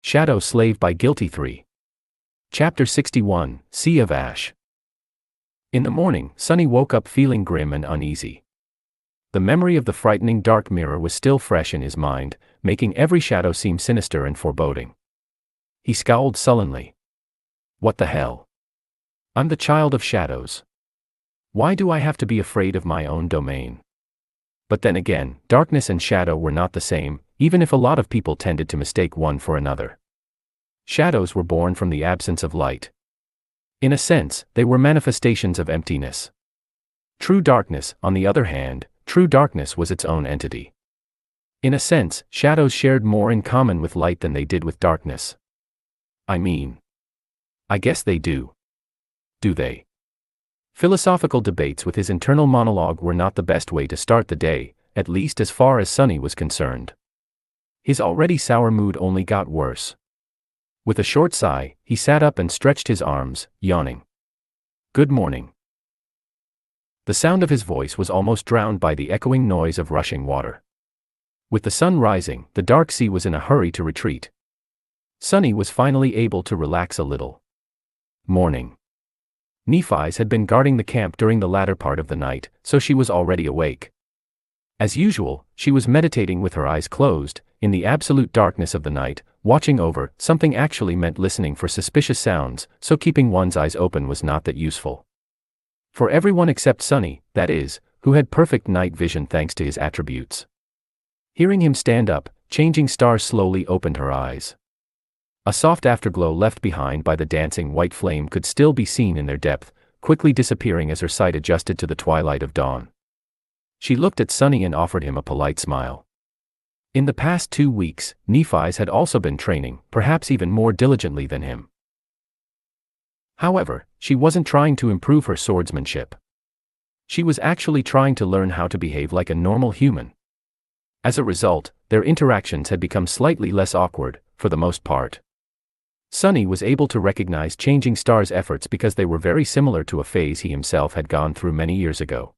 Shadow Slave by Guiltythree. Chapter 61, Sea of Ash. In the morning, Sunny woke up feeling grim and uneasy. The memory of the frightening dark mirror was still fresh in his mind, making every shadow seem sinister and foreboding. He scowled sullenly. What the hell? I'm the child of shadows. Why do I have to be afraid of my own domain? But then again, darkness and shadow were not the same, even if a lot of people tended to mistake one for another. Shadows were born from the absence of light. In a sense, they were manifestations of emptiness. True darkness, on the other hand, true darkness was its own entity. In a sense, shadows shared more in common with light than they did with darkness. I guess they do. Do they? Philosophical debates with his internal monologue were not the best way to start the day, at least as far as Sunny was concerned. His already sour mood only got worse. With a short sigh, he sat up and stretched his arms, yawning. Good morning. The sound of his voice was almost drowned by the echoing noise of rushing water. With the sun rising, the dark sea was in a hurry to retreat. Sunny was finally able to relax a little. Morning. Nephi's had been guarding the camp during the latter part of the night, so she was already awake. As usual, she was meditating with her eyes closed, in the absolute darkness of the night, watching over. Something actually meant listening for suspicious sounds, so keeping one's eyes open was not that useful. For everyone except Sunny, that is, who had perfect night vision thanks to his attributes. Hearing him stand up, Changing Star slowly opened her eyes. A soft afterglow left behind by the dancing white flame could still be seen in their depth, quickly disappearing as her sight adjusted to the twilight of dawn. She looked at Sunny and offered him a polite smile. In the past 2 weeks, Nephi's had also been training, perhaps even more diligently than him. However, she wasn't trying to improve her swordsmanship. She was actually trying to learn how to behave like a normal human. As a result, their interactions had become slightly less awkward, for the most part. Sunny was able to recognize Changing Star's efforts because they were very similar to a phase he himself had gone through many years ago.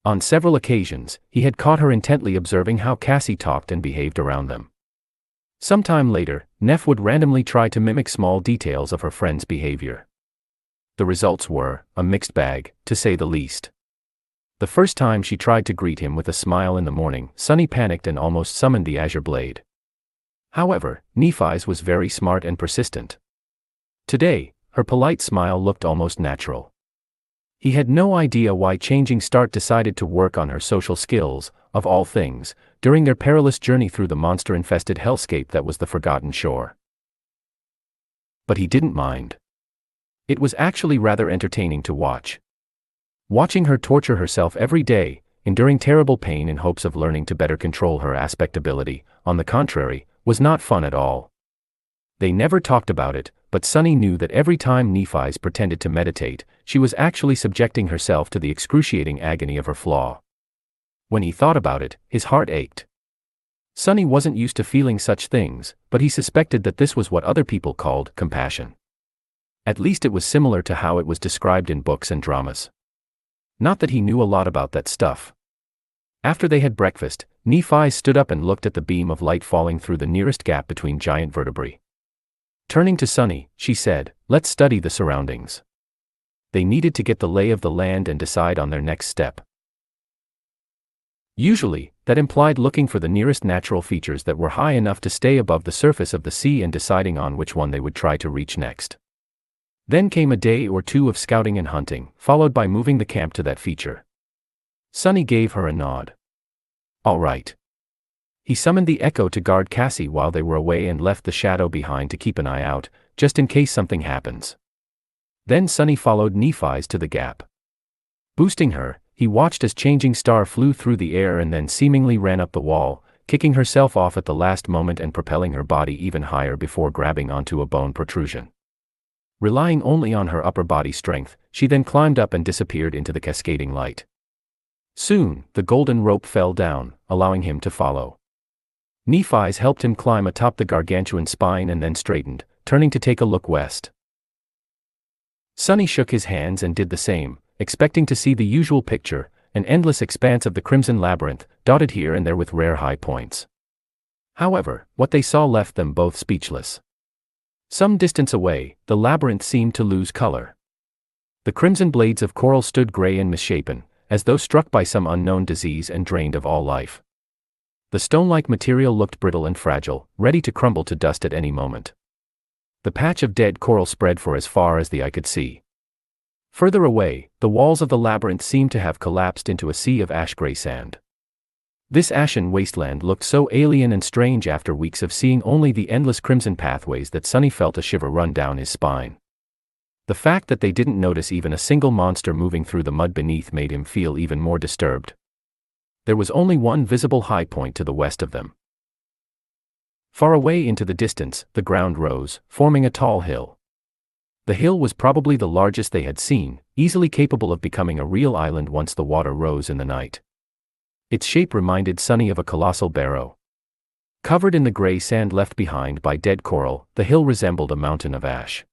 On several occasions, he had caught her intently observing how Cassie talked and behaved around them. Sometime later, Neph would randomly try to mimic small details of her friend's behavior. The results were a mixed bag, to say the least. The first time she tried to greet him with a smile in the morning, Sunny panicked and almost summoned the Azure Blade. However, Nephi's was very smart and persistent. Today, her polite smile looked almost natural. He had no idea why Changing Star decided to work on her social skills, of all things, during their perilous journey through the monster-infested hellscape that was the Forgotten Shore. But he didn't mind. It was actually rather entertaining to watch. Watching her torture herself every day, enduring terrible pain in hopes of learning to better control her aspect ability, on the contrary, was not fun at all. They never talked about it, but Sunny knew that every time Nephi's pretended to meditate, she was actually subjecting herself to the excruciating agony of her flaw. When he thought about it, his heart ached. Sunny wasn't used to feeling such things, but he suspected that this was what other people called compassion. At least it was similar to how it was described in books and dramas. Not that he knew a lot about that stuff. After they had breakfast, Nephi stood up and looked at the beam of light falling through the nearest gap between giant vertebrae. Turning to Sunny, she said, "Let's study the surroundings." They needed to get the lay of the land and decide on their next step. Usually, that implied looking for the nearest natural features that were high enough to stay above the surface of the sea and deciding on which one they would try to reach next. Then came a day or two of scouting and hunting, followed by moving the camp to that feature. Sunny gave her a nod. All right. He summoned the Echo to guard Cassie while they were away and left the Shadow behind to keep an eye out, just in case something happens. Then Sunny followed Nephi's to the gap. Boosting her, he watched as Changing Star flew through the air and then seemingly ran up the wall, kicking herself off at the last moment and propelling her body even higher before grabbing onto a bone protrusion. Relying only on her upper body strength, she then climbed up and disappeared into the cascading light. Soon, the golden rope fell down, allowing him to follow. Nephi's helped him climb atop the gargantuan spine and then straightened, turning to take a look west. Sunny shook his hands and did the same, expecting to see the usual picture, an endless expanse of the crimson labyrinth, dotted here and there with rare high points. However, what they saw left them both speechless. Some distance away, the labyrinth seemed to lose color. The crimson blades of coral stood gray and misshapen, as though struck by some unknown disease and drained of all life. The stone-like material looked brittle and fragile, ready to crumble to dust at any moment. The patch of dead coral spread for as far as the eye could see. Further away, the walls of the labyrinth seemed to have collapsed into a sea of ash-gray sand. This ashen wasteland looked so alien and strange after weeks of seeing only the endless crimson pathways that Sonny felt a shiver run down his spine. The fact that they didn't notice even a single monster moving through the mud beneath made him feel even more disturbed. There was only one visible high point to the west of them. Far away into the distance, the ground rose, forming a tall hill. The hill was probably the largest they had seen, easily capable of becoming a real island once the water rose in the night. Its shape reminded Sonny of a colossal barrow. Covered in the gray sand left behind by dead coral, the hill resembled a mountain of ash.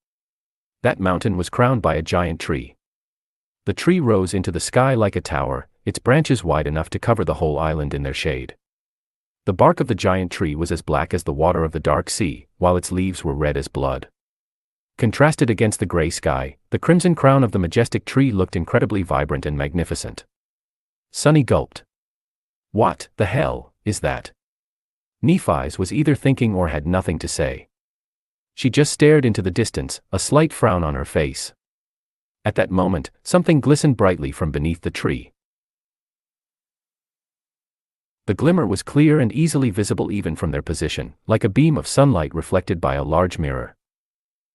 That mountain was crowned by a giant tree. The tree rose into the sky like a tower, its branches wide enough to cover the whole island in their shade. The bark of the giant tree was as black as the water of the dark sea, while its leaves were red as blood. Contrasted against the gray sky, the crimson crown of the majestic tree looked incredibly vibrant and magnificent. Sonny gulped. What the hell is that? Nephi's was either thinking or had nothing to say. She just stared into the distance, a slight frown on her face. At that moment, something glistened brightly from beneath the tree. The glimmer was clear and easily visible even from their position, like a beam of sunlight reflected by a large mirror.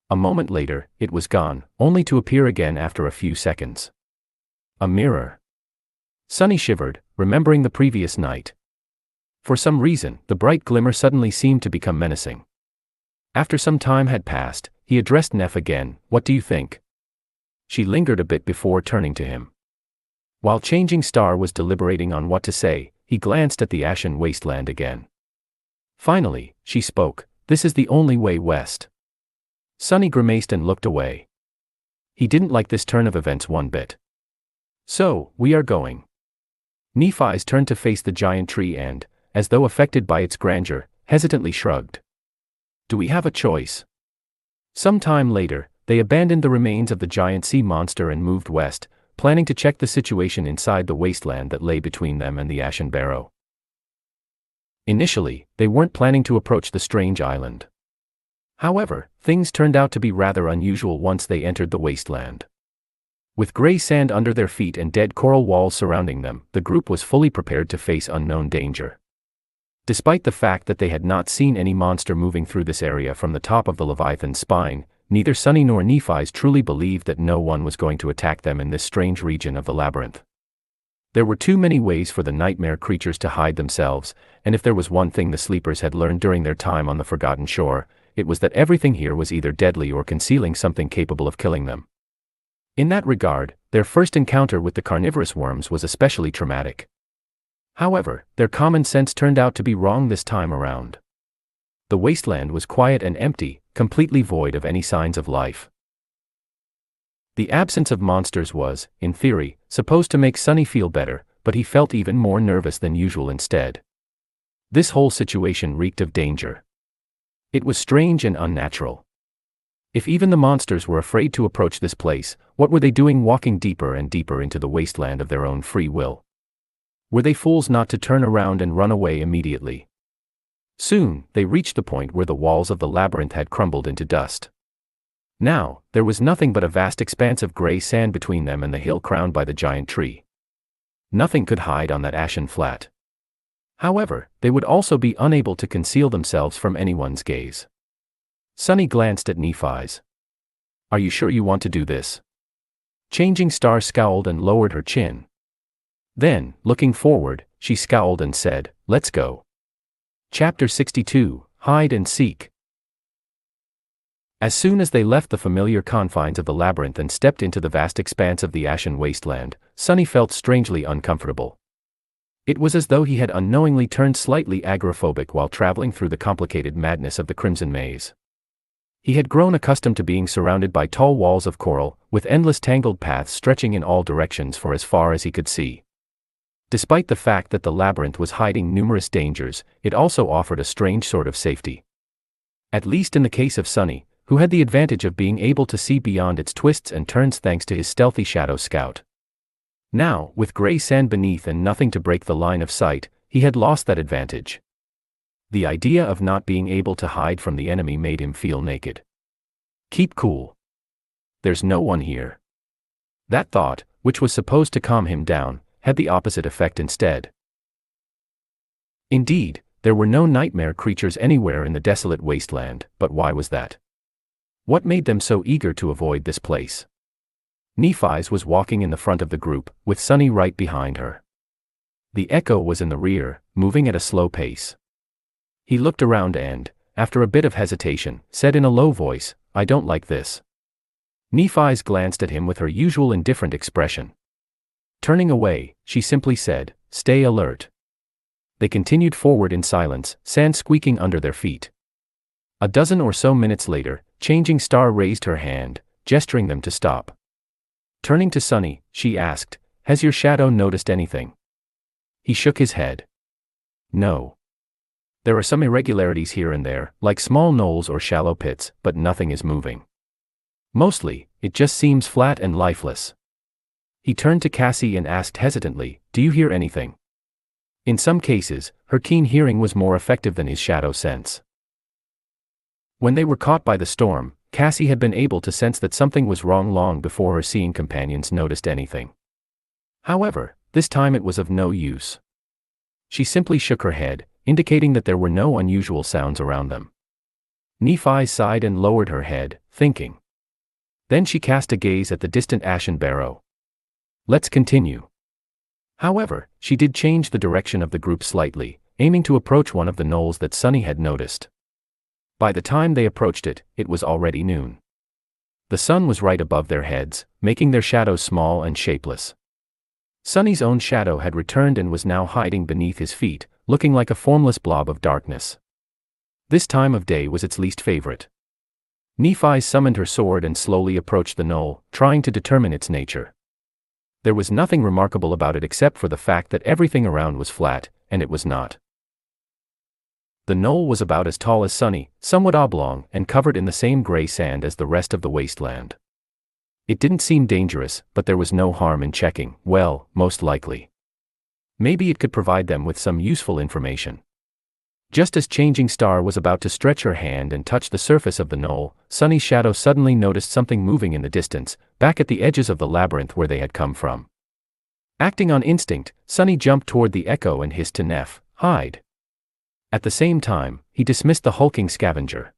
A moment later, it was gone, only to appear again after a few seconds. A mirror. Sonny shivered, remembering the previous night. For some reason, the bright glimmer suddenly seemed to become menacing. After some time had passed, he addressed Neff again. What do you think? She lingered a bit before turning to him. While Changing Star was deliberating on what to say, he glanced at the ashen wasteland again. Finally, she spoke. This is the only way west. Sonny grimaced and looked away. He didn't like this turn of events one bit. So, we are going. Nephi's turned to face the giant tree and, as though affected by its grandeur, hesitantly shrugged. Do we have a choice? Some time later, they abandoned the remains of the giant sea monster and moved west, planning to check the situation inside the wasteland that lay between them and the ashen barrow. Initially, they weren't planning to approach the strange island. However, things turned out to be rather unusual once they entered the wasteland. With gray sand under their feet and dead coral walls surrounding them, the group was fully prepared to face unknown danger. Despite the fact that they had not seen any monster moving through this area from the top of the Leviathan's spine, neither Sonny nor Nephi's truly believed that no one was going to attack them in this strange region of the labyrinth. There were too many ways for the nightmare creatures to hide themselves, and if there was one thing the sleepers had learned during their time on the Forgotten Shore, it was that everything here was either deadly or concealing something capable of killing them. In that regard, their first encounter with the carnivorous worms was especially traumatic. However, their common sense turned out to be wrong this time around. The wasteland was quiet and empty, completely void of any signs of life. The absence of monsters was, in theory, supposed to make Sonny feel better, but he felt even more nervous than usual instead. This whole situation reeked of danger. It was strange and unnatural. If even the monsters were afraid to approach this place, what were they doing walking deeper and deeper into the wasteland of their own free will? Were they fools not to turn around and run away immediately? Soon, they reached the point where the walls of the labyrinth had crumbled into dust. Now, there was nothing but a vast expanse of gray sand between them and the hill crowned by the giant tree. Nothing could hide on that ashen flat. However, they would also be unable to conceal themselves from anyone's gaze. Sonny glanced at Nephi's. Are you sure you want to do this? Changing Star scowled and lowered her chin. Then, looking forward, she scowled and said, Let's go. Chapter 62, Hide and Seek. As soon as they left the familiar confines of the labyrinth and stepped into the vast expanse of the ashen wasteland, Sonny felt strangely uncomfortable. It was as though he had unknowingly turned slightly agoraphobic while traveling through the complicated madness of the Crimson Maze. He had grown accustomed to being surrounded by tall walls of coral, with endless tangled paths stretching in all directions for as far as he could see. Despite the fact that the labyrinth was hiding numerous dangers, it also offered a strange sort of safety. At least in the case of Sunny, who had the advantage of being able to see beyond its twists and turns thanks to his stealthy shadow scout. Now, with gray sand beneath and nothing to break the line of sight, he had lost that advantage. The idea of not being able to hide from the enemy made him feel naked. Keep cool. There's no one here. That thought, which was supposed to calm him down, had the opposite effect instead. Indeed, there were no nightmare creatures anywhere in the desolate wasteland, but why was that? What made them so eager to avoid this place? Nephi's was walking in the front of the group, with Sunny right behind her. The Echo was in the rear, moving at a slow pace. He looked around and, after a bit of hesitation, said in a low voice, "I don't like this." Nephi's glanced at him with her usual indifferent expression. Turning away, she simply said, "Stay alert." They continued forward in silence, sand squeaking under their feet. A dozen or so minutes later, Changing Star raised her hand, gesturing them to stop. Turning to Sunny, she asked, "Has your shadow noticed anything?" He shook his head. "No. There are some irregularities here and there, like small knolls or shallow pits, but nothing is moving. Mostly, it just seems flat and lifeless." He turned to Cassie and asked hesitantly, "Do you hear anything?" In some cases, her keen hearing was more effective than his shadow sense. When they were caught by the storm, Cassie had been able to sense that something was wrong long before her seeing companions noticed anything. However, this time it was of no use. She simply shook her head, indicating that there were no unusual sounds around them. Nephi sighed and lowered her head, thinking. Then she cast a gaze at the distant ashen barrow. "Let's continue." However, she did change the direction of the group slightly, aiming to approach one of the knolls that Sunny had noticed. By the time they approached it, it was already noon. The sun was right above their heads, making their shadows small and shapeless. Sunny's own shadow had returned and was now hiding beneath his feet, looking like a formless blob of darkness. This time of day was its least favorite. Nephi summoned her sword and slowly approached the knoll, trying to determine its nature. There was nothing remarkable about it except for the fact that everything around was flat, and it was not. The knoll was about as tall as Sunny, somewhat oblong, and covered in the same gray sand as the rest of the wasteland. It didn't seem dangerous, but there was no harm in checking, well, most likely. Maybe it could provide them with some useful information. Just as Changing Star was about to stretch her hand and touch the surface of the knoll, Sunny's shadow suddenly noticed something moving in the distance, back at the edges of the labyrinth where they had come from. Acting on instinct, Sunny jumped toward the Echo and hissed to Neph, "Hide." At the same time, he dismissed the hulking scavenger.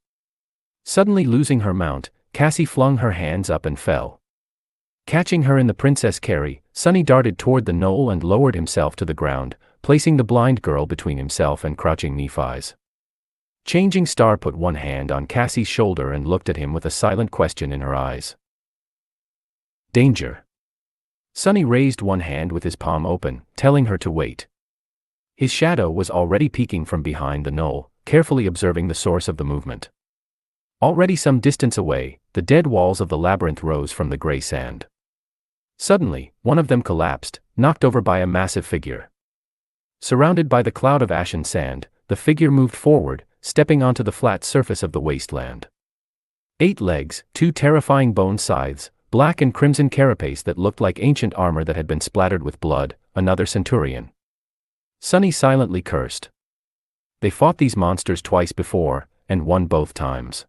Suddenly losing her mount, Cassie flung her hands up and fell. Catching her in the Princess Carry, Sunny darted toward the knoll and lowered himself to the ground, placing the blind girl between himself and crouching Nephi's. Changing Star put one hand on Cassie's shoulder and looked at him with a silent question in her eyes. "Danger." Sunny raised one hand with his palm open, telling her to wait. His shadow was already peeking from behind the knoll, carefully observing the source of the movement. Already some distance away, the dead walls of the labyrinth rose from the gray sand. Suddenly, one of them collapsed, knocked over by a massive figure. Surrounded by the cloud of ashen sand, the figure moved forward, stepping onto the flat surface of the wasteland. 8 legs, 2 terrifying bone scythes, black and crimson carapace that looked like ancient armor that had been splattered with blood, another centurion. Sunny silently cursed. They fought these monsters twice before, and won both times.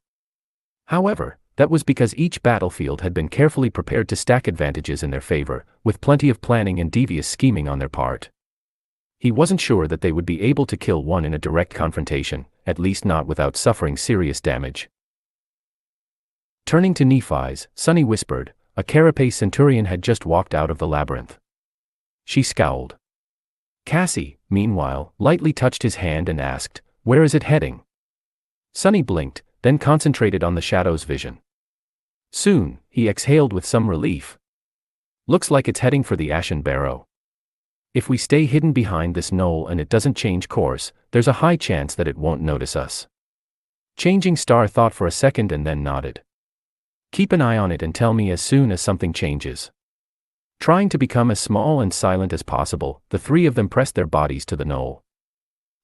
However, that was because each battlefield had been carefully prepared to stack advantages in their favor, with plenty of planning and devious scheming on their part. He wasn't sure that they would be able to kill one in a direct confrontation, at least not without suffering serious damage. Turning to Nephi's, Sunny whispered, "A carapace centurion had just walked out of the labyrinth." She scowled. Cassie, meanwhile, lightly touched his hand and asked, "Where is it heading?" Sunny blinked, then concentrated on the shadow's vision. Soon, he exhaled with some relief. "Looks like it's heading for the Ashen Barrow. If we stay hidden behind this knoll and it doesn't change course, there's a high chance that it won't notice us." Changing Star thought for a second and then nodded. "Keep an eye on it and tell me as soon as something changes." Trying to become as small and silent as possible, the three of them pressed their bodies to the knoll.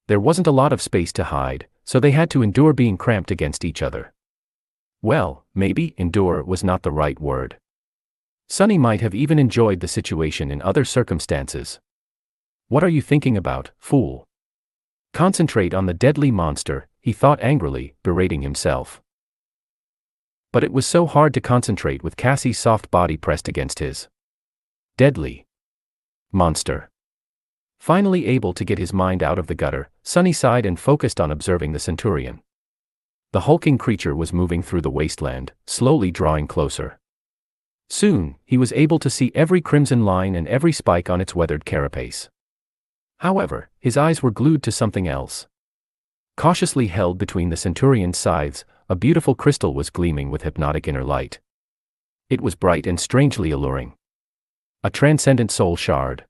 There wasn't a lot of space to hide, so they had to endure being cramped against each other. Well, maybe endure was not the right word. Sunny might have even enjoyed the situation in other circumstances. What are you thinking about, fool? Concentrate on the deadly monster, he thought angrily, berating himself. But it was so hard to concentrate with Cassie's soft body pressed against his. Deadly monster. Finally able to get his mind out of the gutter, Sunny sighed and focused on observing the Centurion. The hulking creature was moving through the wasteland, slowly drawing closer. Soon, he was able to see every crimson line and every spike on its weathered carapace. However, his eyes were glued to something else. Cautiously held between the Centurion's scythes, a beautiful crystal was gleaming with hypnotic inner light. It was bright and strangely alluring. A transcendent soul shard.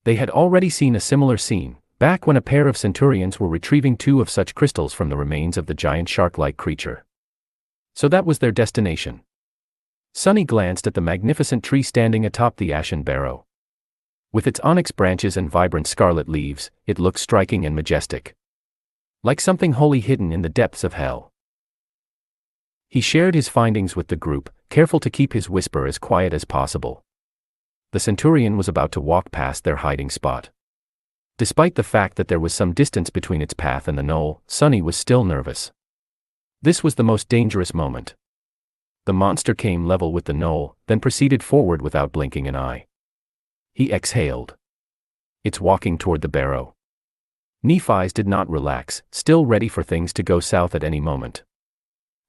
They had already seen a similar scene, back when a pair of Centurions were retrieving 2 of such crystals from the remains of the giant shark-like creature. So that was their destination. Sunny glanced at the magnificent tree standing atop the ashen barrow. With its onyx branches and vibrant scarlet leaves, it looked striking and majestic. Like something wholly hidden in the depths of hell. He shared his findings with the group, careful to keep his whisper as quiet as possible. The Centurion was about to walk past their hiding spot. Despite the fact that there was some distance between its path and the knoll, Sunny was still nervous. This was the most dangerous moment. The monster came level with the knoll, then proceeded forward without blinking an eye. He exhaled. It's walking toward the barrow. Nephi's did not relax, still ready for things to go south at any moment.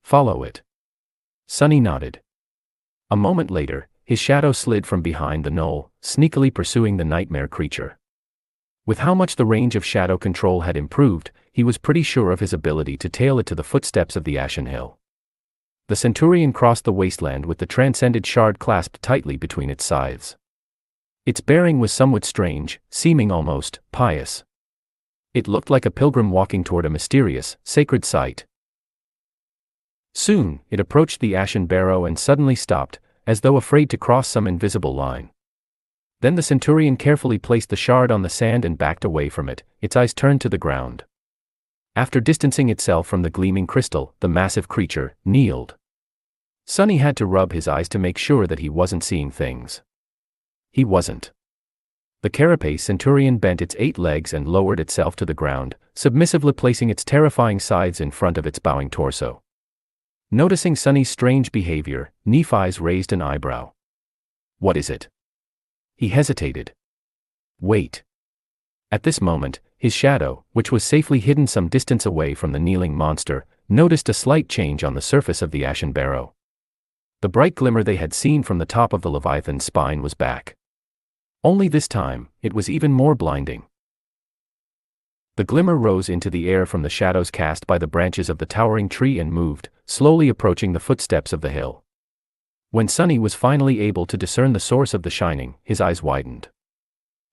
Follow it. Sunny nodded. A moment later, his shadow slid from behind the knoll, sneakily pursuing the nightmare creature. With how much the range of shadow control had improved, he was pretty sure of his ability to tail it to the footsteps of the ashen hill. The Centurion crossed the wasteland with the transcended shard clasped tightly between its scythes. Its bearing was somewhat strange, seeming almost pious. It looked like a pilgrim walking toward a mysterious, sacred site. Soon, it approached the ashen barrow and suddenly stopped, as though afraid to cross some invisible line. Then the Centurion carefully placed the shard on the sand and backed away from it, its eyes turned to the ground. After distancing itself from the gleaming crystal, the massive creature kneeled. Sunny had to rub his eyes to make sure that he wasn't seeing things. He wasn't. The carapace Centurion bent its 8 legs and lowered itself to the ground, submissively placing its terrifying scythes in front of its bowing torso. Noticing Sunny's strange behavior, Nephi's raised an eyebrow. What is it? He hesitated. Wait. At this moment, his shadow, which was safely hidden some distance away from the kneeling monster, noticed a slight change on the surface of the ashen barrow. The bright glimmer they had seen from the top of the Leviathan's spine was back. Only this time, it was even more blinding. The glimmer rose into the air from the shadows cast by the branches of the towering tree and moved, slowly approaching the footsteps of the hill. When Sunny was finally able to discern the source of the shining, his eyes widened.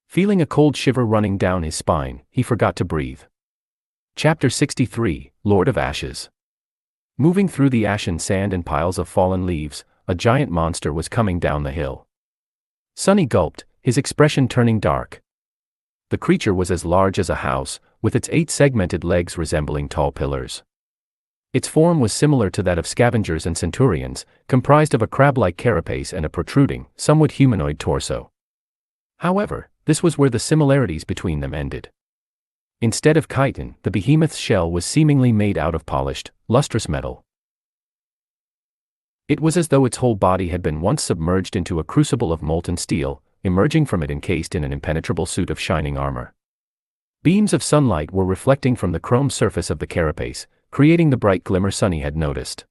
Feeling a cold shiver running down his spine, he forgot to breathe. Chapter 63, Lord of Ashes. Moving through the ashen sand and piles of fallen leaves, a giant monster was coming down the hill. Sunny gulped, his expression turning dark. The creature was as large as a house, with its 8 segmented legs resembling tall pillars. Its form was similar to that of scavengers and centurions, comprised of a crab-like carapace and a protruding, somewhat humanoid torso. However, this was where the similarities between them ended. Instead of chitin, the behemoth's shell was seemingly made out of polished, lustrous metal. It was as though its whole body had been once submerged into a crucible of molten steel, emerging from it encased in an impenetrable suit of shining armor. Beams of sunlight were reflecting from the chrome surface of the carapace, creating the bright glimmer Sunny had noticed.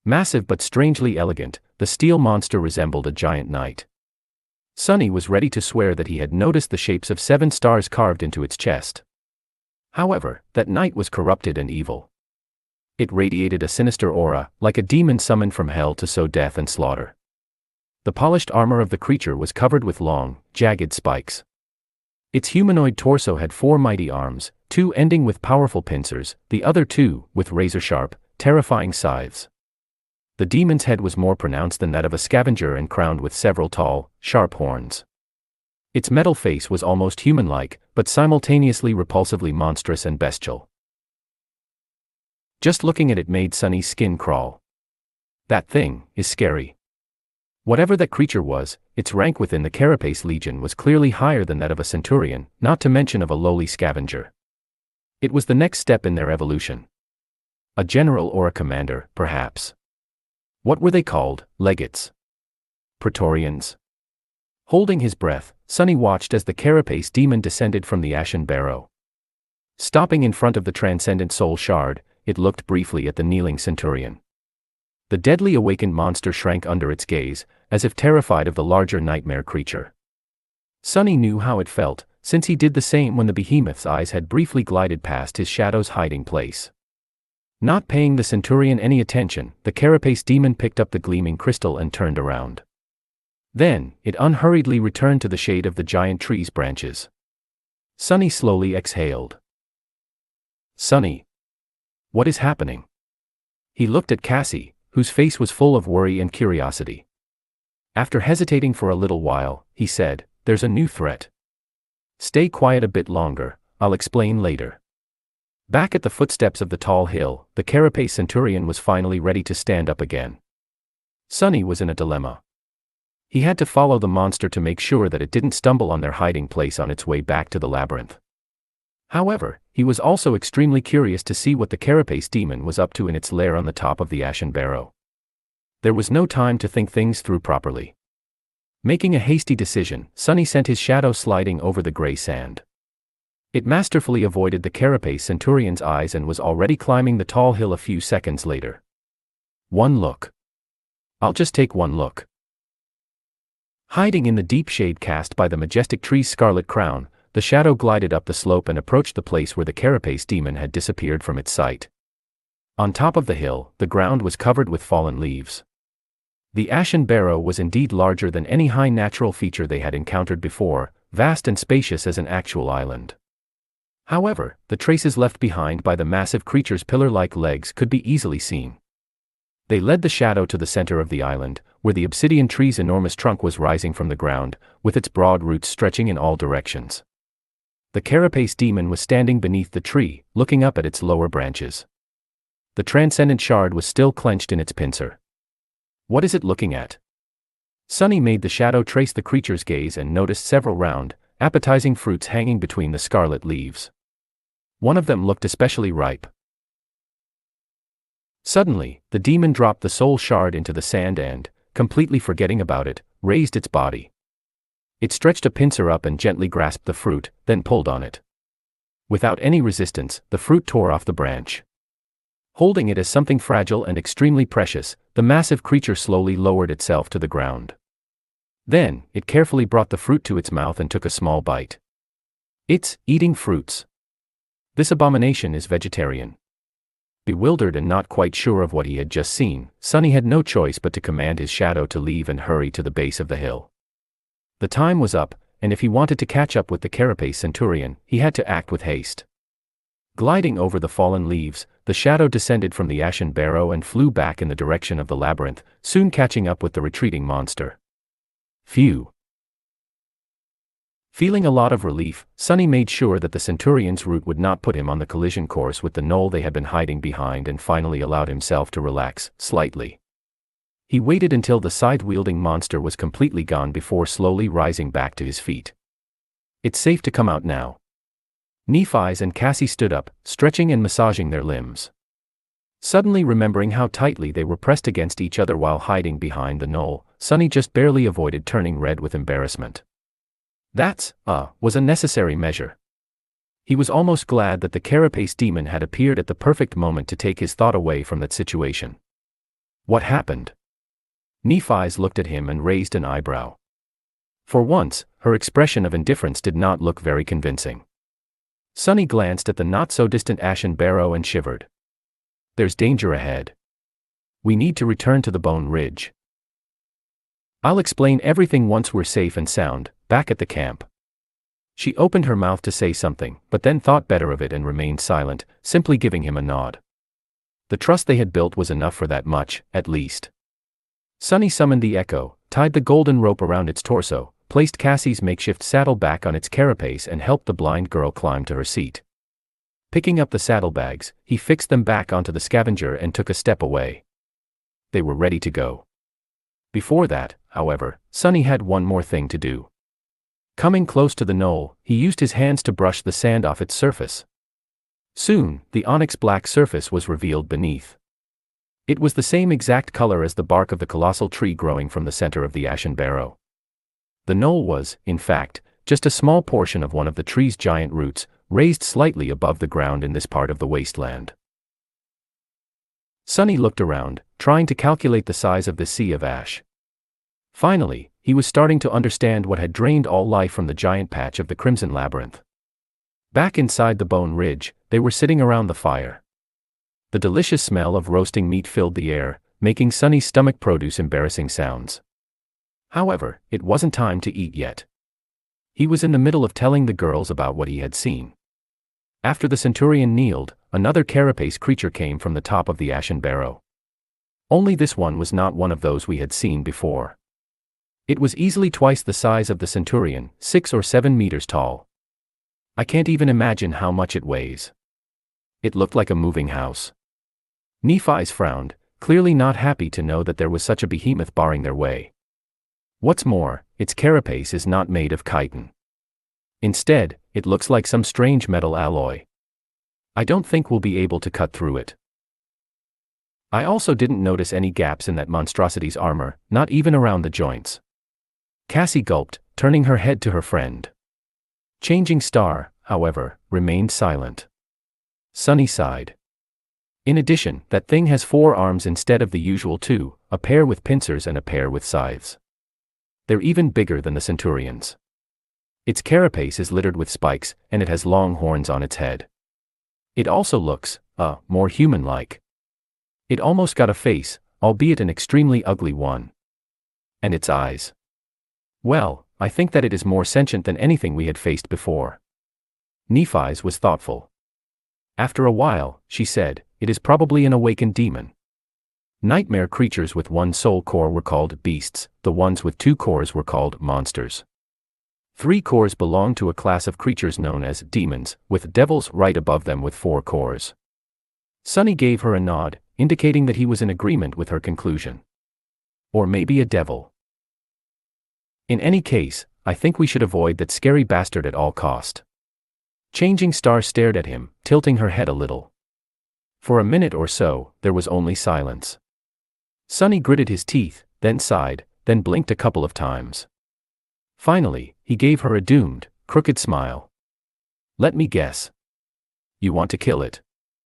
Massive but strangely elegant, the steel monster resembled a giant knight. Sunny was ready to swear that he had noticed the shapes of 7 stars carved into its chest. However, that knight was corrupted and evil. It radiated a sinister aura, like a demon summoned from hell to sow death and slaughter. The polished armor of the creature was covered with long, jagged spikes. Its humanoid torso had 4 mighty arms, 2 ending with powerful pincers, the other 2 with razor-sharp, terrifying scythes. The demon's head was more pronounced than that of a scavenger and crowned with several tall, sharp horns. Its metal face was almost human-like, but simultaneously repulsively monstrous and bestial. Just looking at it made Sunny's skin crawl. That thing is scary. Whatever that creature was, its rank within the Carapace Legion was clearly higher than that of a centurion, not to mention of a lowly scavenger. It was the next step in their evolution. A general or a commander, perhaps. What were they called? Legates? Praetorians? Holding his breath, Sunny watched as the Carapace demon descended from the ashen barrow. Stopping in front of the transcendent soul shard, it looked briefly at the kneeling centurion. The deadly awakened monster shrank under its gaze, as if terrified of the larger nightmare creature. Sunny knew how it felt, since he did the same when the behemoth's eyes had briefly glided past his shadow's hiding place. Not paying the centurion any attention, the Carapace demon picked up the gleaming crystal and turned around. Then, it unhurriedly returned to the shade of the giant tree's branches. Sunny slowly exhaled. Sunny. What is happening? He looked at Cassie, whose face was full of worry and curiosity. After hesitating for a little while, he said, "There's a new threat. Stay quiet a bit longer, I'll explain later." Back at the footsteps of the tall hill, the Carapace centurion was finally ready to stand up again. Sunny was in a dilemma. He had to follow the monster to make sure that it didn't stumble on their hiding place on its way back to the labyrinth. However, he was also extremely curious to see what the Carapace demon was up to in its lair on the top of the ashen barrow. There was no time to think things through properly. Making a hasty decision, Sunny sent his shadow sliding over the gray sand. It masterfully avoided the Carapace centurion's eyes and was already climbing the tall hill a few seconds later. One look. I'll just take one look. Hiding in the deep shade cast by the majestic tree's scarlet crown, the shadow glided up the slope and approached the place where the Carapace demon had disappeared from its sight. On top of the hill, the ground was covered with fallen leaves. The ashen barrow was indeed larger than any high natural feature they had encountered before, vast and spacious as an actual island. However, the traces left behind by the massive creature's pillar-like legs could be easily seen. They led the shadow to the center of the island, where the obsidian tree's enormous trunk was rising from the ground, with its broad roots stretching in all directions. The Carapace demon was standing beneath the tree, looking up at its lower branches. The transcendent shard was still clenched in its pincer. What is it looking at? Sunny made the shadow trace the creature's gaze and noticed several round, appetizing fruits hanging between the scarlet leaves. One of them looked especially ripe. Suddenly, the demon dropped the soul shard into the sand and, completely forgetting about it, raised its body. It stretched a pincer up and gently grasped the fruit, then pulled on it. Without any resistance, the fruit tore off the branch. Holding it as something fragile and extremely precious, the massive creature slowly lowered itself to the ground. Then, it carefully brought the fruit to its mouth and took a small bite. It's eating fruits. This abomination is vegetarian. Bewildered and not quite sure of what he had just seen, Sunny had no choice but to command his shadow to leave and hurry to the base of the hill. The time was up, and if he wanted to catch up with the Carapace centurion, he had to act with haste. Gliding over the fallen leaves, the shadow descended from the ashen barrow and flew back in the direction of the labyrinth, soon catching up with the retreating monster. Phew. Feeling a lot of relief, Sunny made sure that the centurion's route would not put him on the collision course with the knoll they had been hiding behind and finally allowed himself to relax, slightly. He waited until the scythe-wielding monster was completely gone before slowly rising back to his feet. It's safe to come out now. Nephi's and Cassie stood up, stretching and massaging their limbs. Suddenly remembering how tightly they were pressed against each other while hiding behind the knoll, Sunny just barely avoided turning red with embarrassment. That was a necessary measure. He was almost glad that the Carapace demon had appeared at the perfect moment to take his thought away from that situation. What happened? Nephi's looked at him and raised an eyebrow. For once, her expression of indifference did not look very convincing. Sunny glanced at the not-so-distant ashen barrow and shivered. There's danger ahead. We need to return to the Bone Ridge. I'll explain everything once we're safe and sound, back at the camp. She opened her mouth to say something, but then thought better of it and remained silent, simply giving him a nod. The trust they had built was enough for that much, at least. Sunny summoned the echo, tied the golden rope around its torso, placed Cassie's makeshift saddle back on its carapace and helped the blind girl climb to her seat. Picking up the saddlebags, he fixed them back onto the scavenger and took a step away. They were ready to go. Before that, however, Sunny had one more thing to do. Coming close to the knoll, he used his hands to brush the sand off its surface. Soon, the onyx-black surface was revealed beneath. It was the same exact color as the bark of the colossal tree growing from the center of the ashen barrow. The knoll was, in fact, just a small portion of one of the tree's giant roots, raised slightly above the ground in this part of the wasteland. Sunny looked around, trying to calculate the size of the sea of ash. Finally, he was starting to understand what had drained all life from the giant patch of the Crimson Labyrinth. Back inside the Bone Ridge, they were sitting around the fire. The delicious smell of roasting meat filled the air, making Sunny's stomach produce embarrassing sounds. However, it wasn't time to eat yet. He was in the middle of telling the girls about what he had seen. After the centurion kneeled, another carapace creature came from the top of the ashen barrow. Only this one was not one of those we had seen before. It was easily twice the size of the centurion, 6 or 7 meters tall. I can't even imagine how much it weighs. It looked like a moving house. Nephi's frowned, clearly not happy to know that there was such a behemoth barring their way. What's more, its carapace is not made of chitin. Instead, it looks like some strange metal alloy. I don't think we'll be able to cut through it. I also didn't notice any gaps in that monstrosity's armor, not even around the joints. Cassie gulped, turning her head to her friend. Changing Star, however, remained silent. Sunny sighed. In addition, that thing has 4 arms instead of the usual 2, a pair with pincers and a pair with scythes. They're even bigger than the Centurion's. Its carapace is littered with spikes, and it has long horns on its head. It also looks, more human-like. It almost got a face, albeit an extremely ugly one. And its eyes. Well, I think that it is more sentient than anything we had faced before. Nephi's was thoughtful. After a while, she said, it is probably an awakened demon. Nightmare creatures with 1 soul core were called beasts, the ones with 2 cores were called monsters. 3 cores belong to a class of creatures known as demons, with devils right above them with 4 cores. Sunny gave her a nod, indicating that he was in agreement with her conclusion. Or maybe a devil. In any case, I think we should avoid that scary bastard at all cost. Changing Star stared at him, tilting her head a little. For a minute or so, there was only silence. Sunny gritted his teeth, then sighed, then blinked a couple of times. Finally, he gave her a doomed, crooked smile. Let me guess. You want to kill it?